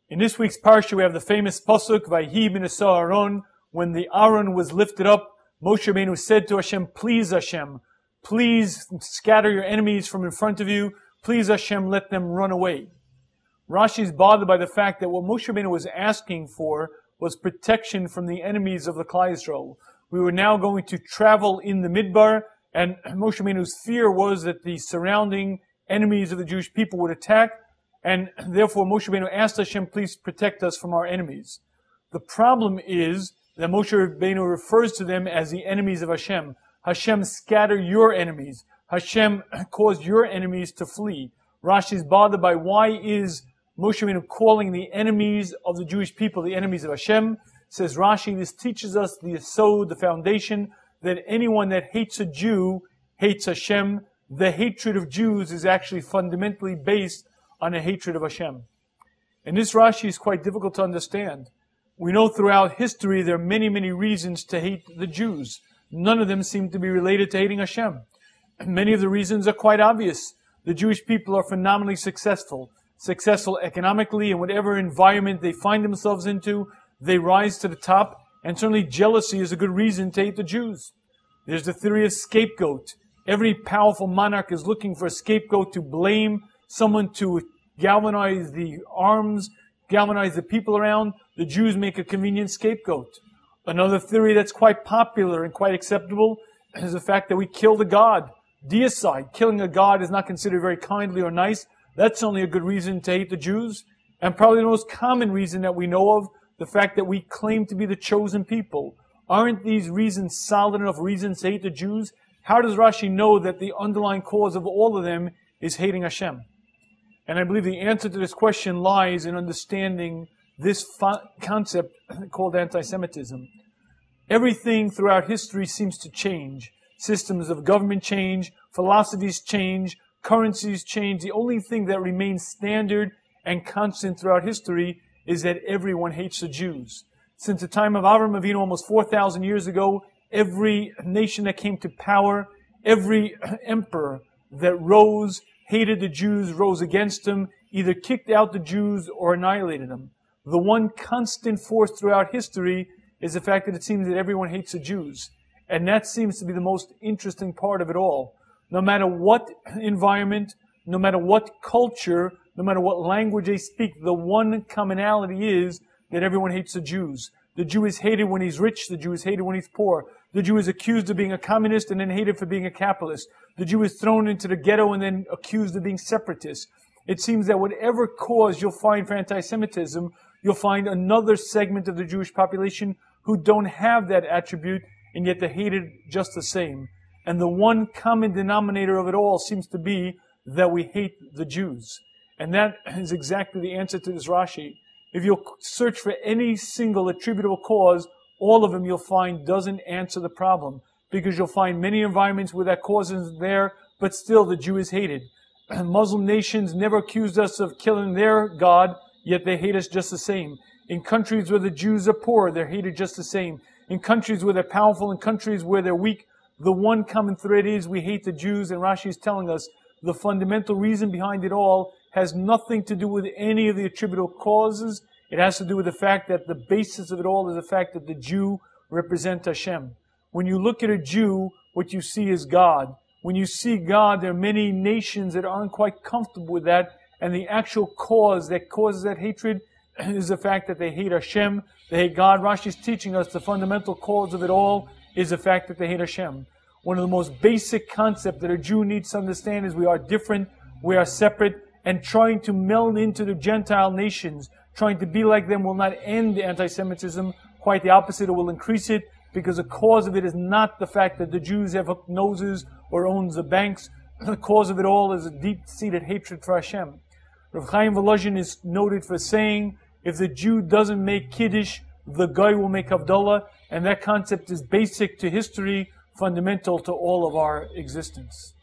In this week's Parsha, we have the famous pasuk, Vayhi b'nesa Aaron. When the Aaron was lifted up, Moshe Rabbeinu said to Hashem, please scatter your enemies from in front of you. Please Hashem, let them run away. Rashi is bothered by the fact that what Moshe Rabbeinu was asking for was protection from the enemies of the Klal Yisrael. We were now going to travel in the Midbar, and Moshe Rabbeinu's fear was that the surrounding enemies of the Jewish people would attack, and therefore Moshe Rabbeinu asked Hashem, please protect us from our enemies. The problem is that Moshe Rabbeinu refers to them as the enemies of Hashem. Hashem, scatter your enemies. Hashem, cause your enemies to flee. Rashi is bothered by why is Moshe Rabbeinu calling the enemies of the Jewish people the enemies of Hashem. Says Rashi, this teaches us the yesod, the foundation, that anyone that hates a Jew hates Hashem. The hatred of Jews is actually fundamentally based on a hatred of Hashem. And this Rashi is quite difficult to understand. We know throughout history there are many, many reasons to hate the Jews. None of them seem to be related to hating Hashem. Many of the reasons are quite obvious. The Jewish people are phenomenally successful economically in whatever environment they find themselves into. They rise to the top, and certainly jealousy is a good reason to hate the Jews. There's the theory of scapegoat. Every powerful monarch is looking for a scapegoat to blame, someone to galvanize the arms, galvanize the people around. The Jews make a convenient scapegoat. Another theory that's quite popular and quite acceptable is the fact that we killed a god. Deicide. Killing a god is not considered very kindly or nice. That's only a good reason to hate the Jews. And probably the most common reason that we know of, the fact that we claim to be the chosen people. Aren't these reasons solid enough reasons to hate the Jews? How does Rashi know that the underlying cause of all of them is hating Hashem? And I believe the answer to this question lies in understanding this concept called anti-Semitism. Everything throughout history seems to change. Systems of government change, philosophies change, currencies change. The only thing that remains standard and constant throughout history is that everyone hates the Jews. Since the time of Avraham Avinu almost 4,000 years ago, every nation that came to power, every emperor that rose, hated the Jews, rose against them, either kicked out the Jews or annihilated them. The one constant force throughout history is the fact that it seems that everyone hates the Jews. And that seems to be the most interesting part of it all. No matter what environment, no matter what culture, no matter what language they speak, the one commonality is that everyone hates the Jews. The Jew is hated when he's rich, the Jew is hated when he's poor. The Jew is accused of being a communist and then hated for being a capitalist. The Jew is thrown into the ghetto and then accused of being separatist. It seems that whatever cause you'll find for anti-Semitism, you'll find another segment of the Jewish population who don't have that attribute, and yet they're hated just the same. And the one common denominator of it all seems to be that we hate the Jews. And that is exactly the answer to this Rashi. If you'll search for any single attributable cause, all of them you'll find doesn't answer the problem. Because you'll find many environments where that cause isn't there, but still the Jew is hated. Muslim nations never accused us of killing their God, yet they hate us just the same. In countries where the Jews are poor, they're hated just the same. In countries where they're powerful, in countries where they're weak, the one common thread is we hate the Jews, and Rashi is telling us the fundamental reason behind it all has nothing to do with any of the attributable causes. It has to do with the fact that the basis of it all is the fact that the Jew represents Hashem. When you look at a Jew, what you see is God. When you see God, there are many nations that aren't quite comfortable with that, and the actual cause that causes that hatred is the fact that they hate Hashem, they hate God. Rashi is teaching us the fundamental cause of it all is the fact that they hate Hashem. One of the most basic concepts that a Jew needs to understand is we are different, we are separate, and trying to meld into the Gentile nations, trying to be like them will not end anti-Semitism. Quite the opposite, it will increase it, because the cause of it is not the fact that the Jews have hooked noses or owns the banks. The cause of it all is a deep-seated hatred for Hashem. Rav Chaim Volozhin is noted for saying, if the Jew doesn't make Kiddush, the guy will make Havdalah, and that concept is basic to history, fundamental to all of our existence.